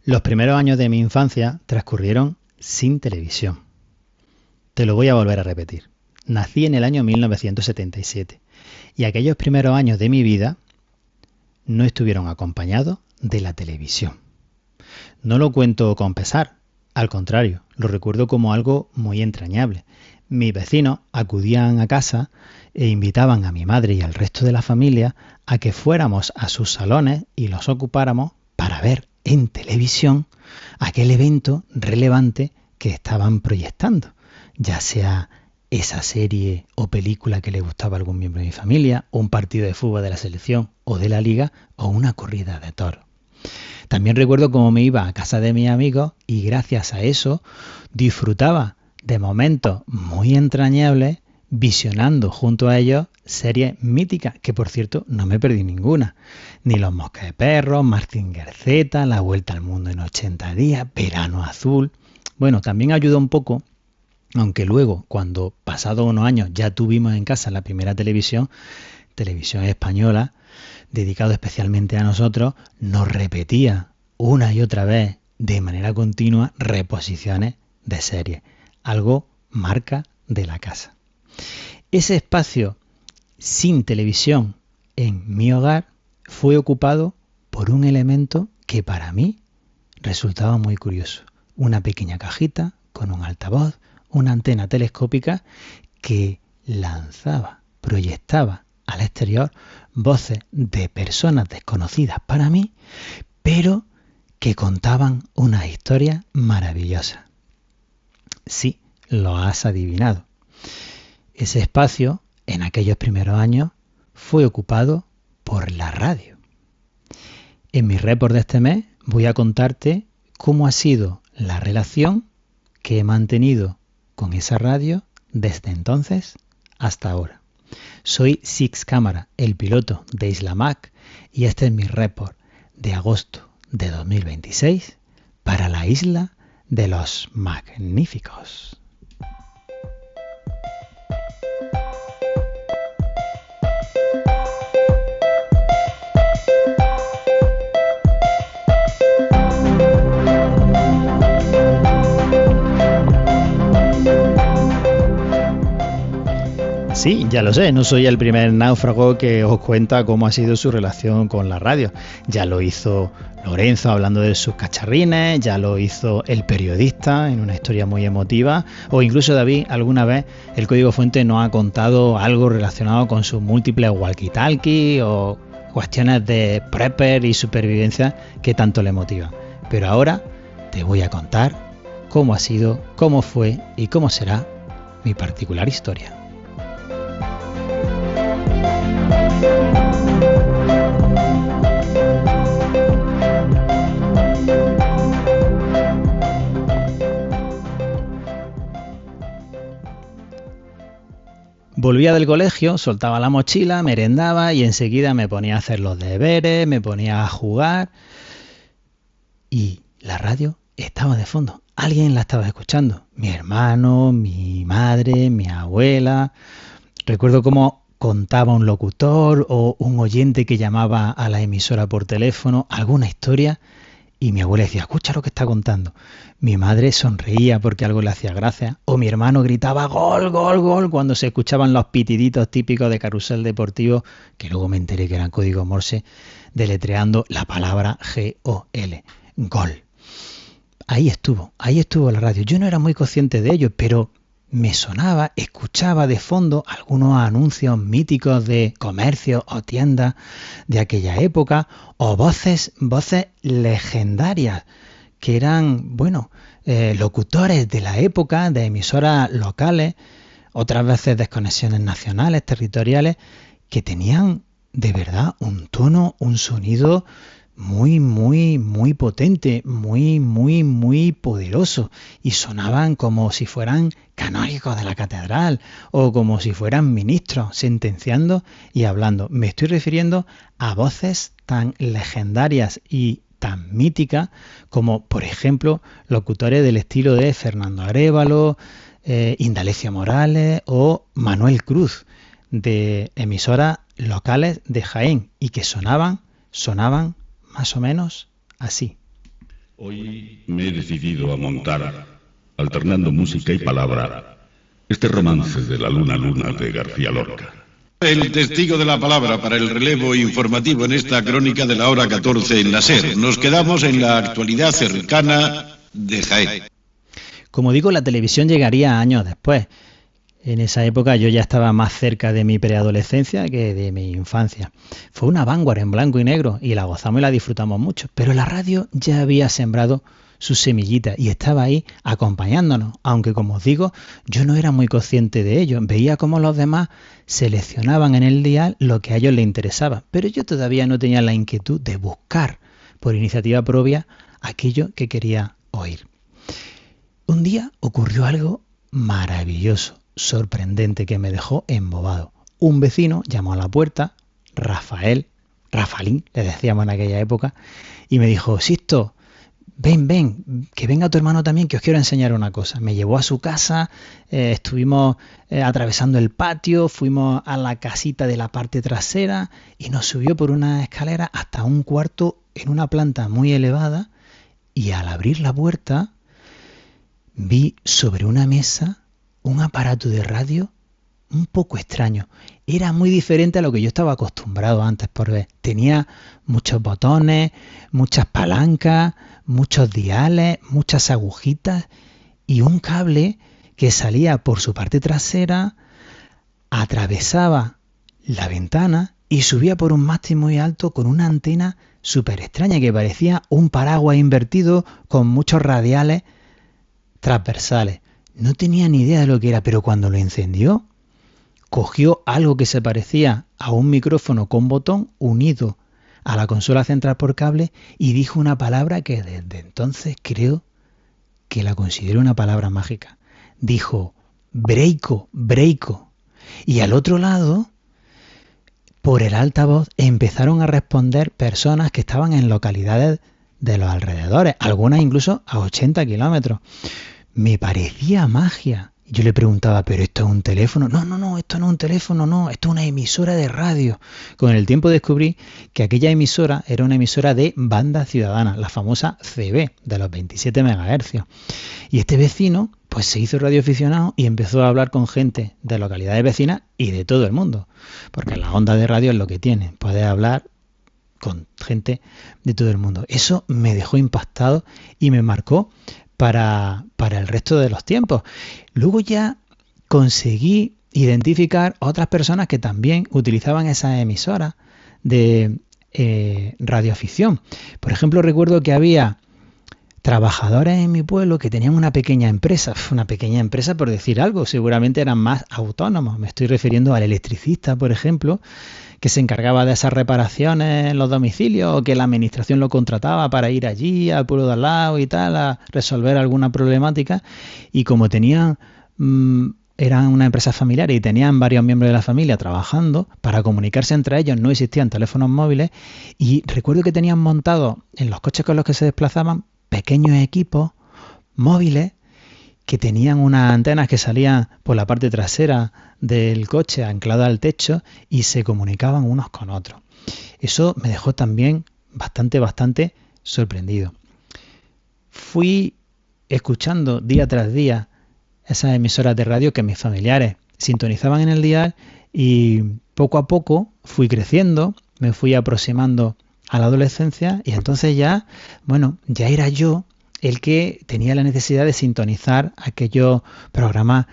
Los primeros años de mi infancia transcurrieron sin televisión. Te lo voy a volver a repetir. Nací en el año 1977 y aquellos primeros años de mi vida no estuvieron acompañados de la televisión. No lo cuento con pesar, al contrario, lo recuerdo como algo muy entrañable. Mis vecinos acudían a casa e invitaban a mi madre y al resto de la familia a que fuéramos a sus salones y los ocupáramos para ver en televisión aquel evento relevante que estaban proyectando, ya sea esa serie o película que le gustaba a algún miembro de mi familia, o un partido de fútbol de la selección o de la liga, o una corrida de toros. También recuerdo cómo me iba a casa de mis amigos y gracias a eso disfrutaba de momentos muy entrañables visionando junto a ellos series míticas, que por cierto no me perdí ninguna. Ni Los Mosqueperros, Mazinger Z, La Vuelta al Mundo en 80 días, Verano Azul. Bueno, también ayudó un poco, aunque luego, cuando pasados unos años ya tuvimos en casa la primera televisión española, dedicado especialmente a nosotros, nos repetía una y otra vez de manera continua reposiciones de series, algo marca de la casa. Ese espacio sin televisión en mi hogar fue ocupado por un elemento que para mí resultaba muy curioso. Una pequeña cajita con un altavoz, una antena telescópica que lanzaba, proyectaba al exterior voces de personas desconocidas para mí, pero que contaban una historia maravillosa. Sí, lo has adivinado. Ese espacio, en aquellos primeros años, fue ocupado por la radio. En mi report de este mes voy a contarte cómo ha sido la relación que he mantenido con esa radio desde entonces hasta ahora. Soy Six Cámara, el piloto de Isla Mac, y este es mi report de agosto de 2026 para la isla de los magníficos. Sí, ya lo sé, no soy el primer náufrago que os cuenta cómo ha sido su relación con la radio. Ya lo hizo Lorenzo hablando de sus cacharrines, ya lo hizo el periodista en una historia muy emotiva, o incluso David alguna vez el Código Fuente nos ha contado algo relacionado con sus múltiples walkie-talkie o cuestiones de prepper y supervivencia que tanto le motivan. Pero ahora te voy a contar cómo ha sido, cómo fue y cómo será mi particular historia. Volvía del colegio, soltaba la mochila, merendaba y enseguida me ponía a hacer los deberes, me ponía a jugar y la radio estaba de fondo. Alguien la estaba escuchando. Mi hermano, mi madre, mi abuela. Recuerdo cómo contaba un locutor o un oyente que llamaba a la emisora por teléfono alguna historia y mi abuela decía, escucha lo que está contando. Mi madre sonreía porque algo le hacía gracia o mi hermano gritaba gol, gol, gol cuando se escuchaban los pitiditos típicos de carrusel deportivo, que luego me enteré que eran código Morse, deletreando la palabra G-O-L, gol. Ahí estuvo la radio. Yo no era muy consciente de ello, pero me sonaba, escuchaba de fondo algunos anuncios míticos de comercios o tiendas de aquella época o voces legendarias que eran, locutores de la época, de emisoras locales, otras veces desconexiones nacionales, territoriales, que tenían de verdad un tono, un sonido muy, muy, muy potente, muy, muy, muy poderoso y sonaban como si fueran canónigos de la catedral o como si fueran ministros sentenciando y hablando. Me estoy refiriendo a voces tan legendarias y tan míticas como, por ejemplo, locutores del estilo de Fernando Arévalo, Indalecio Morales o Manuel Cruz, de emisoras locales de Jaén y que sonaban más o menos así. Hoy me he decidido a montar, alternando música y palabra, este romance de la luna de García Lorca. El testigo de la palabra para el relevo informativo en esta crónica de la hora 14 en la SER. Nos quedamos en la actualidad cercana de Jaén. Como digo, la televisión llegaría años después. En esa época yo ya estaba más cerca de mi preadolescencia que de mi infancia. Fue una vanguard en blanco y negro y la gozamos y la disfrutamos mucho. Pero la radio ya había sembrado sus semillitas y estaba ahí acompañándonos. Aunque, como os digo, yo no era muy consciente de ello. Veía cómo los demás seleccionaban en el dial lo que a ellos les interesaba. Pero yo todavía no tenía la inquietud de buscar por iniciativa propia aquello que quería oír. Un día ocurrió algo maravilloso, sorprendente, que me dejó embobado. Un vecino llamó a la puerta, Rafaelín, le decíamos en aquella época, y me dijo: Sisto, ven, que venga tu hermano también, que os quiero enseñar una cosa. Me llevó a su casa, estuvimos atravesando el patio, fuimos a la casita de la parte trasera y nos subió por una escalera hasta un cuarto en una planta muy elevada, y al abrir la puerta vi sobre una mesa un aparato de radio un poco extraño. Era muy diferente a lo que yo estaba acostumbrado antes por ver. Tenía muchos botones, muchas palancas, muchos diales, muchas agujitas y un cable que salía por su parte trasera, atravesaba la ventana y subía por un mástil muy alto con una antena súper extraña que parecía un paraguas invertido con muchos radiales transversales. No tenía ni idea de lo que era, pero cuando lo encendió, cogió algo que se parecía a un micrófono con botón unido a la consola central por cable y dijo una palabra que desde entonces creo que la considero una palabra mágica. Dijo: Breico. Y al otro lado, por el altavoz, empezaron a responder personas que estaban en localidades de los alrededores, algunas incluso a 80 kilómetros. Me parecía magia. Yo le preguntaba: ¿pero esto es un teléfono? No, esto no es un teléfono, no, esto es una emisora de radio. Con el tiempo descubrí que aquella emisora era una emisora de banda ciudadana, la famosa CB, de los 27 MHz. Y este vecino pues se hizo radioaficionado y empezó a hablar con gente de localidades vecinas y de todo el mundo. Porque la onda de radio es lo que tiene, puedes hablar con gente de todo el mundo. Eso me dejó impactado y me marcó para el resto de los tiempos. Luego ya conseguí identificar a otras personas que también utilizaban esas emisoras de radioafición. Por ejemplo, recuerdo que había trabajadores en mi pueblo que tenían una pequeña empresa por decir algo, seguramente eran más autónomos. Me estoy refiriendo al electricista, por ejemplo, que se encargaba de esas reparaciones en los domicilios, o que la administración lo contrataba para ir allí al pueblo de al lado y tal, a resolver alguna problemática. Y como tenían, eran una empresa familiar y tenían varios miembros de la familia trabajando, para comunicarse entre ellos no existían teléfonos móviles, y recuerdo que tenían montados en los coches con los que se desplazaban pequeños equipos móviles que tenían unas antenas que salían por la parte trasera del coche ancladas al techo y se comunicaban unos con otros. Eso me dejó también bastante sorprendido. Fui escuchando día tras día esas emisoras de radio que mis familiares sintonizaban en el dial y poco a poco fui creciendo, me fui aproximando a la adolescencia y entonces ya era yo el que tenía la necesidad de sintonizar aquellos programas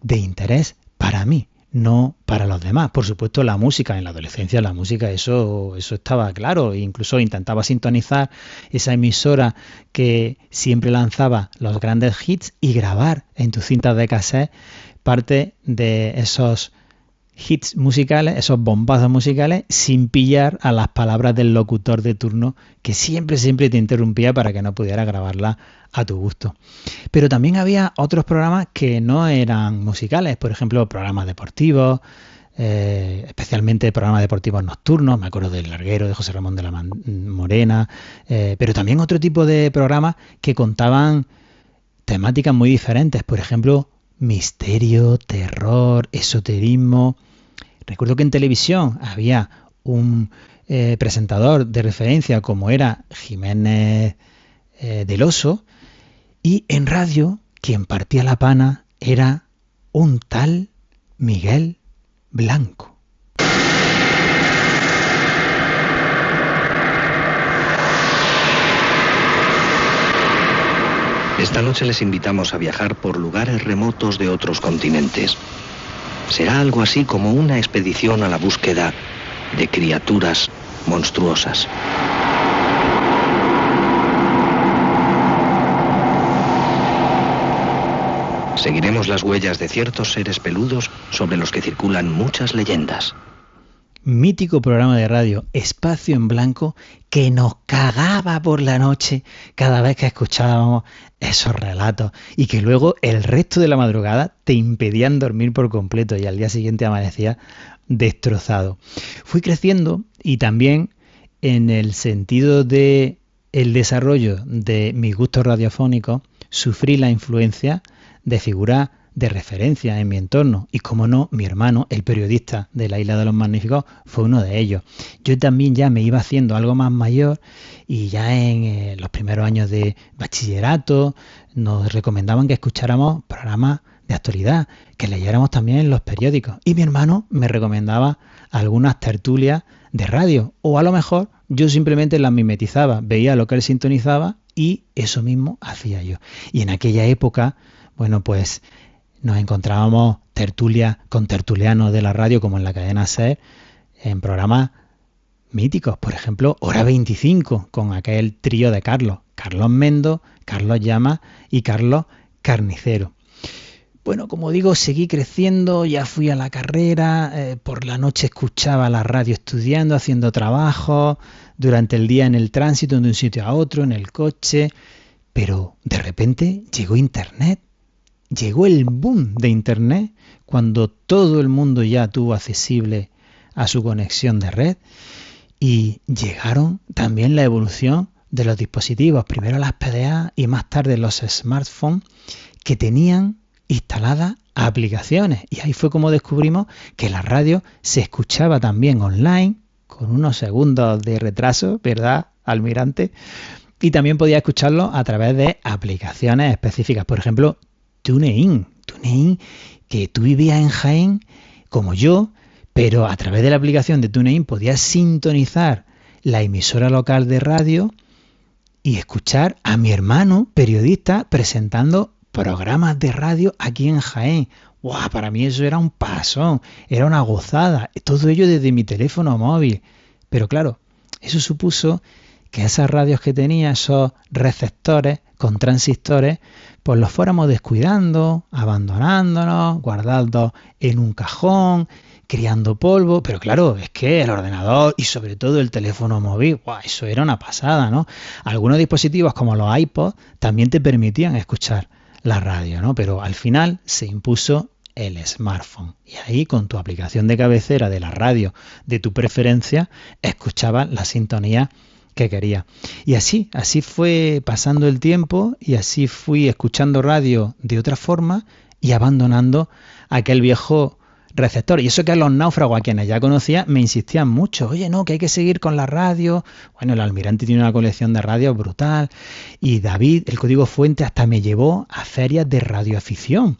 de interés para mí, no para los demás. Por supuesto, la música, en la adolescencia, la música, eso estaba claro. Incluso intentaba sintonizar esa emisora que siempre lanzaba los grandes hits y grabar en tus cintas de cassette parte de esos hits musicales, esos bombazos musicales, sin pillar a las palabras del locutor de turno que siempre te interrumpía para que no pudiera grabarla a tu gusto. Pero también había otros programas que no eran musicales, por ejemplo, programas deportivos, especialmente programas deportivos nocturnos, me acuerdo del Larguero, de José Ramón de la Morena, pero también otro tipo de programas que contaban temáticas muy diferentes, por ejemplo, misterio, terror, esoterismo. Recuerdo que en televisión había un presentador de referencia como era Jiménez del Oso, y en radio quien partía la pana era un tal Miguel Blanco. Esta noche les invitamos a viajar por lugares remotos de otros continentes. Será algo así como una expedición a la búsqueda de criaturas monstruosas. Seguiremos las huellas de ciertos seres peludos sobre los que circulan muchas leyendas. Mítico programa de radio, Espacio en Blanco, que nos cagaba por la noche cada vez que escuchábamos esos relatos y que luego el resto de la madrugada te impedían dormir por completo y al día siguiente amanecía destrozado. Fui creciendo y también en el sentido de el desarrollo de mis gustos radiofónicos sufrí la influencia de figuras de referencia en mi entorno y, como no, mi hermano, el periodista de la Isla de los Magníficos, fue uno de ellos. Yo también ya me iba haciendo algo más mayor y ya en los primeros años de bachillerato nos recomendaban que escucháramos programas de actualidad, que leyéramos también en los periódicos, y mi hermano me recomendaba algunas tertulias de radio, o a lo mejor yo simplemente las mimetizaba, veía lo que él sintonizaba y eso mismo hacía yo. Y en aquella época, bueno, pues nos encontrábamos tertulias con tertulianos de la radio, como en la cadena SER, en programas míticos. Por ejemplo, Hora 25, con aquel trío de Carlos Mendo, Carlos Llama y Carlos Carnicero. Bueno, como digo, seguí creciendo, ya fui a la carrera, por la noche escuchaba la radio estudiando, haciendo trabajo, durante el día en el tránsito de un sitio a otro, en el coche, pero de repente llegó Internet. Llegó el boom de Internet cuando todo el mundo ya tuvo accesible a su conexión de red y llegaron también la evolución de los dispositivos, primero las PDA y más tarde los smartphones que tenían instaladas aplicaciones y ahí fue como descubrimos que la radio se escuchaba también online con unos segundos de retraso, ¿verdad, almirante? Y también podía escucharlo a través de aplicaciones específicas, por ejemplo, TuneIn, que tú vivías en Jaén como yo, pero a través de la aplicación de TuneIn podías sintonizar la emisora local de radio y escuchar a mi hermano periodista presentando programas de radio aquí en Jaén. ¡Guau! Para mí eso era un pasón, era una gozada, todo ello desde mi teléfono móvil. Pero claro, eso supuso que esas radios que tenía, esos receptores con transistores, pues los fuéramos descuidando, abandonándonos, guardados en un cajón, criando polvo. Pero claro, es que el ordenador y sobre todo el teléfono móvil, ¡guau!, eso era una pasada, ¿no? Algunos dispositivos como los iPods también te permitían escuchar la radio, ¿no? Pero al final se impuso el smartphone y ahí con tu aplicación de cabecera de la radio de tu preferencia escuchabas la sintonía que quería. Y así fue pasando el tiempo y así fui escuchando radio de otra forma y abandonando aquel viejo receptor. Y eso que a los náufragos, a quienes ya conocía, me insistían mucho. Oye, no, que hay que seguir con la radio. Bueno, el almirante tiene una colección de radios brutal. Y David, el código fuente, hasta me llevó a ferias de radioafición.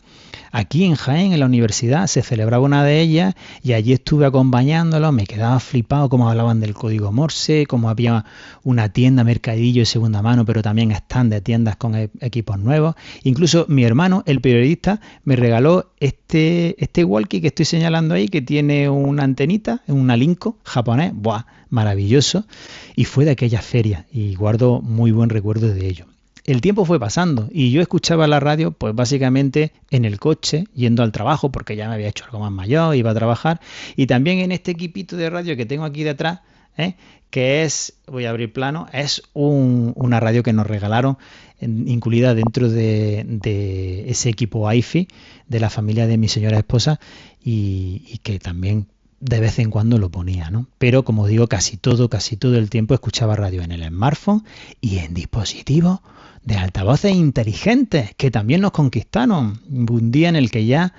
Aquí en Jaén, en la universidad, se celebraba una de ellas y allí estuve acompañándolos. Me quedaba flipado cómo hablaban del código Morse, cómo había una tienda, mercadillo de segunda mano, pero también stand de tiendas con equipos nuevos. Incluso mi hermano, el periodista, me regaló este walkie que estoy señalando ahí, que tiene una antenita, un Alinco japonés. ¡Buah! Maravilloso. Y fue de aquella feria y guardo muy buen recuerdo de ello. El tiempo fue pasando y yo escuchaba la radio pues básicamente en el coche, yendo al trabajo porque ya me había hecho algo más mayor, iba a trabajar, y también en este equipito de radio que tengo aquí detrás, que es, voy a abrir plano, es una radio que nos regalaron, incluida dentro de ese equipo hi-fi de la familia de mi señora esposa y que también de vez en cuando lo ponía, ¿no? Pero como digo, casi todo el tiempo escuchaba radio en el smartphone y en dispositivos de altavoces inteligentes que también nos conquistaron. Un día en el que ya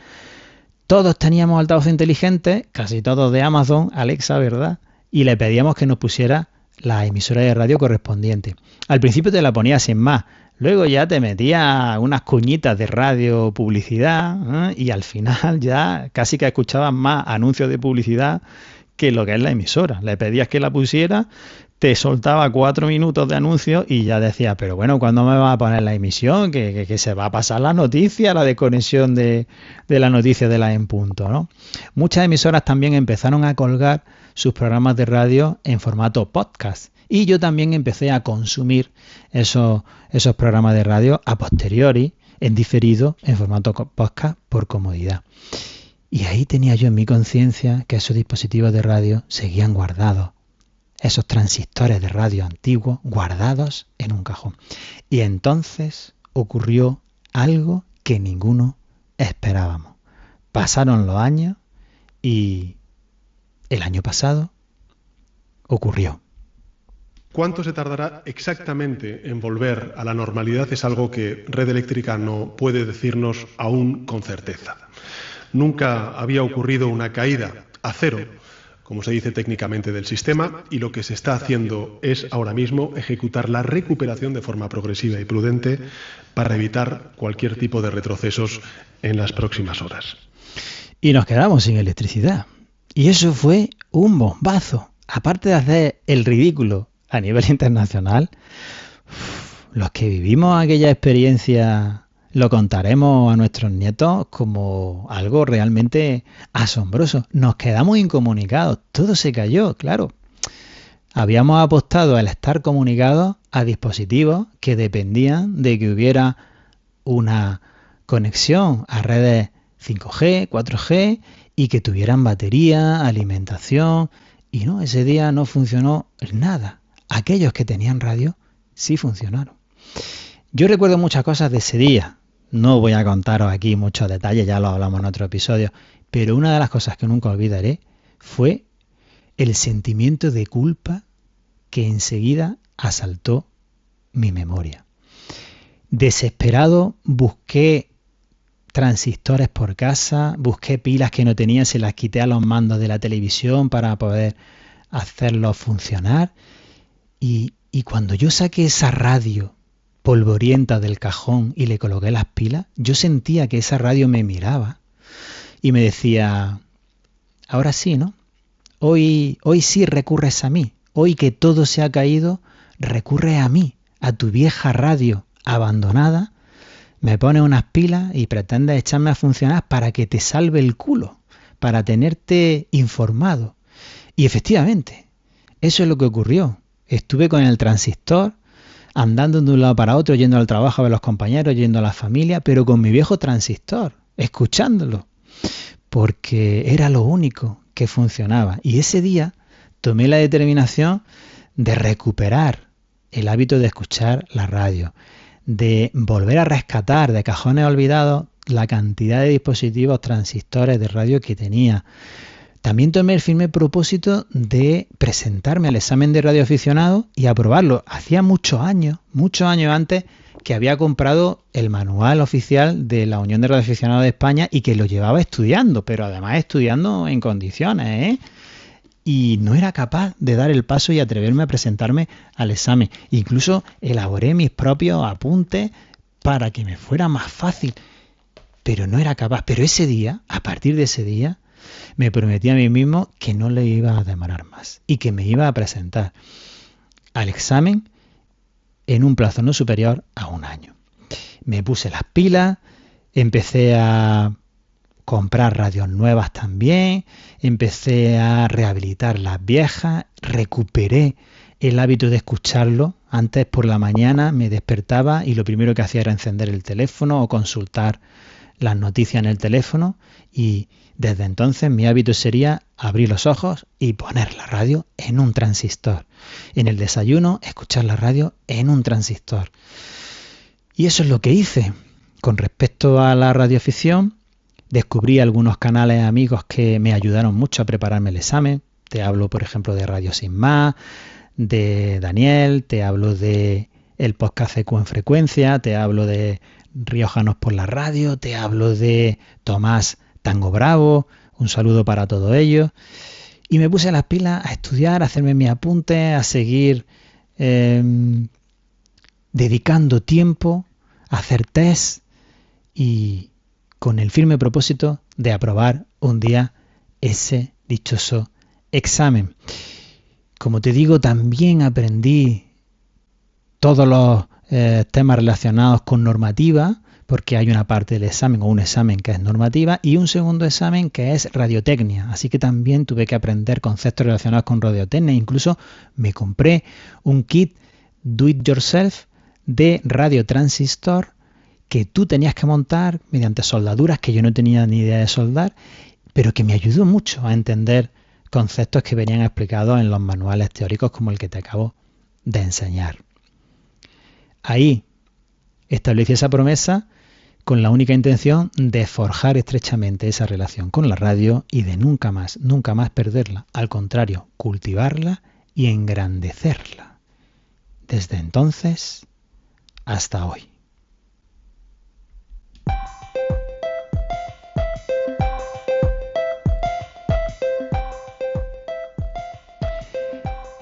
todos teníamos altavoces inteligentes, casi todos de Amazon, Alexa, ¿verdad? Y le pedíamos que nos pusiera la emisora de radio correspondiente. Al principio te la ponías sin más, luego ya te metía unas cuñitas de radio publicidad, y al final ya casi que escuchabas más anuncios de publicidad que lo que es la emisora. Le pedías que la pusiera, te soltaba 4 minutos de anuncios y ya decía, pero bueno, ¿cuándo me va a poner la emisión? Que se va a pasar la noticia, la desconexión de la noticia de la en punto, ¿no? Muchas emisoras también empezaron a colgar sus programas de radio en formato podcast. Y yo también empecé a consumir esos programas de radio a posteriori, en diferido, en formato podcast, por comodidad. Y ahí tenía yo en mi conciencia que esos dispositivos de radio seguían guardados, esos transistores de radio antiguos guardados en un cajón. Y entonces ocurrió algo que ninguno esperábamos. Pasaron los años y el año pasado ocurrió. ¿Cuánto se tardará exactamente en volver a la normalidad? Es algo que Red Eléctrica no puede decirnos aún con certeza. Nunca había ocurrido una caída a cero, como se dice técnicamente, del sistema, y lo que se está haciendo es ahora mismo ejecutar la recuperación de forma progresiva y prudente para evitar cualquier tipo de retrocesos en las próximas horas. Y nos quedamos sin electricidad. Y eso fue un bombazo. Aparte de hacer el ridículo a nivel internacional, los que vivimos aquella experiencia lo contaremos a nuestros nietos como algo realmente asombroso. Nos quedamos incomunicados, todo se cayó, claro. Habíamos apostado al estar comunicados a dispositivos que dependían de que hubiera una conexión a redes 5G, 4G y que tuvieran batería, alimentación. Y no, ese día no funcionó nada. Aquellos que tenían radio sí funcionaron. Yo recuerdo muchas cosas de ese día. No voy a contaros aquí muchos detalles, ya lo hablamos en otro episodio, pero una de las cosas que nunca olvidaré fue el sentimiento de culpa que enseguida asaltó mi memoria. Desesperado busqué transistores por casa, busqué pilas que no tenía, se las quité a los mandos de la televisión para poder hacerlos funcionar. Y cuando yo saqué esa radio polvorienta del cajón y le coloqué las pilas, yo sentía que esa radio me miraba y me decía, ahora sí, ¿no? Hoy sí recurres a mí. Hoy que todo se ha caído, recurres a mí, a tu vieja radio abandonada, me pones unas pilas y pretendes echarme a funcionar para que te salve el culo, para tenerte informado. Y efectivamente, eso es lo que ocurrió. Estuve con el transistor, andando de un lado para otro, yendo al trabajo a ver a los compañeros, yendo a la familia, pero con mi viejo transistor, escuchándolo, porque era lo único que funcionaba. Y ese día tomé la determinación de recuperar el hábito de escuchar la radio, de volver a rescatar de cajones olvidados la cantidad de dispositivos transistores de radio que tenía. También tomé el firme propósito de presentarme al examen de radioaficionado y aprobarlo. Hacía muchos años antes que había comprado el manual oficial de la Unión de Radioaficionados de España y que lo llevaba estudiando, pero además estudiando en condiciones, ¿eh? Y no era capaz de dar el paso y atreverme a presentarme al examen. Incluso elaboré mis propios apuntes para que me fuera más fácil, pero no era capaz. Pero ese día, a partir de ese día, me prometí a mí mismo que no le iba a demorar más y que me iba a presentar al examen en un plazo no superior a 1 año. Me puse las pilas, empecé a comprar radios nuevas también, empecé a rehabilitar las viejas, recuperé el hábito de escucharlo. Antes por la mañana me despertaba y lo primero que hacía era encender el teléfono o consultar las noticias en el teléfono, y desde entonces mi hábito sería abrir los ojos y poner la radio en un transistor. En el desayuno, escuchar la radio en un transistor. Y eso es lo que hice. Con respecto a la radioafición, descubrí algunos canales amigos que me ayudaron mucho a prepararme el examen. Te hablo, por ejemplo, de Radio Sin Más, de Daniel, te hablo de el podcast CQ en frecuencia, te hablo de Riojanos por la radio, te hablo de Tomás Tango Bravo, un saludo para todos ellos. Y me puse las pilas a estudiar, a hacerme mis apuntes, a seguir dedicando tiempo, a hacer test y con el firme propósito de aprobar un día ese dichoso examen. Como te digo, también aprendí todos los temas relacionados con normativa, porque hay una parte del examen o un examen que es normativa y un segundo examen que es radiotecnia. Así que también tuve que aprender conceptos relacionados con radiotecnia. Incluso me compré un kit do it yourself de radiotransistor que tú tenías que montar mediante soldaduras que yo no tenía ni idea de soldar, pero que me ayudó mucho a entender conceptos que venían explicados en los manuales teóricos como el que te acabo de enseñar. Ahí establecí esa promesa con la única intención de forjar estrechamente esa relación con la radio y de nunca más perderla. Al contrario, cultivarla y engrandecerla. Desde entonces hasta hoy.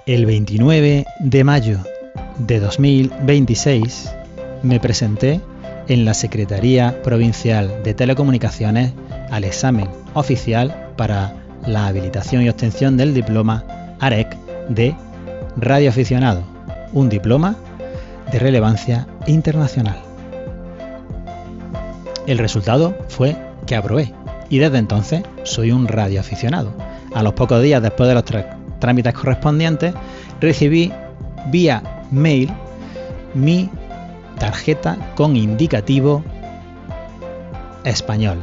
El 29 de mayo de 2026 me presenté en la Secretaría Provincial de Telecomunicaciones al examen oficial para la habilitación y obtención del diploma AREC de radioaficionado, un diploma de relevancia internacional. El resultado fue que aprobé y desde entonces soy un radioaficionado. A los pocos días después de los trámites correspondientes recibí vía mail mi tarjeta con indicativo español.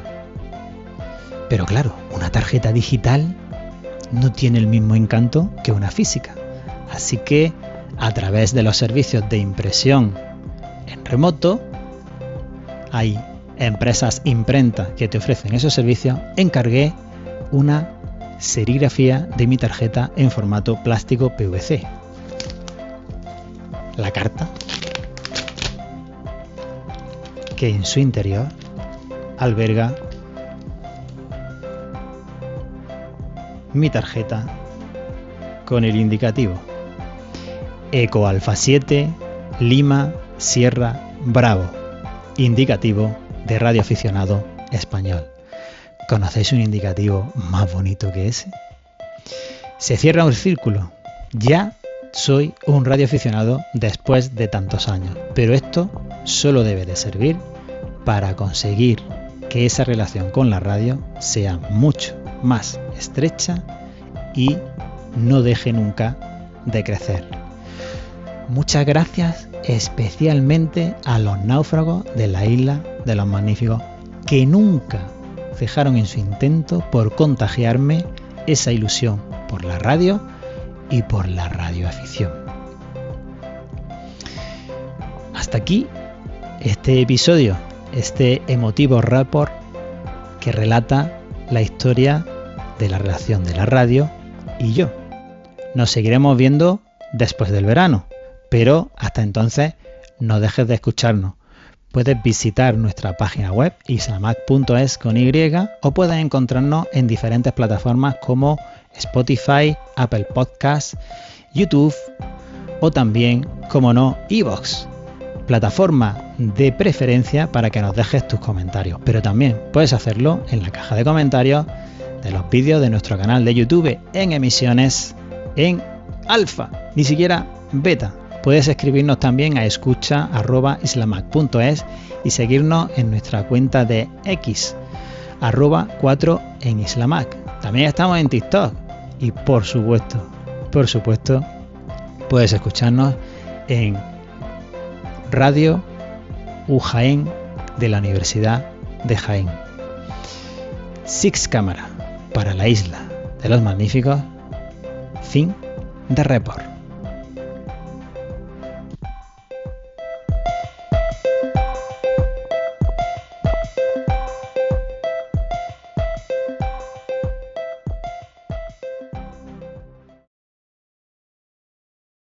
Pero claro, una tarjeta digital no tiene el mismo encanto que una física. Así que a través de los servicios de impresión en remoto, hay empresas imprenta que te ofrecen esos servicios, encargué una serigrafía de mi tarjeta en formato plástico PVC. La carta, que en su interior alberga mi tarjeta con el indicativo Eco Alfa 7 Lima Sierra Bravo, indicativo de radioaficionado español. ¿Conocéis un indicativo más bonito que ese? Se cierra un círculo. Ya soy un radioaficionado después de tantos años, pero esto solo debe de servir para conseguir que esa relación con la radio sea mucho más estrecha y no deje nunca de crecer. Muchas gracias especialmente a los náufragos de la isla de los Magníficos que nunca cejaron en su intento por contagiarme esa ilusión por la radio y por la radioafición. Hasta aquí este episodio, este emotivo report que relata la historia de la relación de la radio y yo. Nos seguiremos viendo después del verano, pero hasta entonces no dejes de escucharnos. Puedes visitar nuestra página web islamac.es con Y o puedes encontrarnos en diferentes plataformas como Spotify, Apple Podcasts, YouTube o también, como no, iVoox, plataforma de preferencia para que nos dejes tus comentarios. Pero también puedes hacerlo en la caja de comentarios de los vídeos de nuestro canal de YouTube en emisiones en alfa, ni siquiera beta. Puedes escribirnos también a escucha@islamac.es y seguirnos en nuestra cuenta de X, @4 en Islamac. También estamos en TikTok y por supuesto, puedes escucharnos en Radio UJaén de la Universidad de Jaén. Six Cámara para la isla de los Magníficos. Fin de report.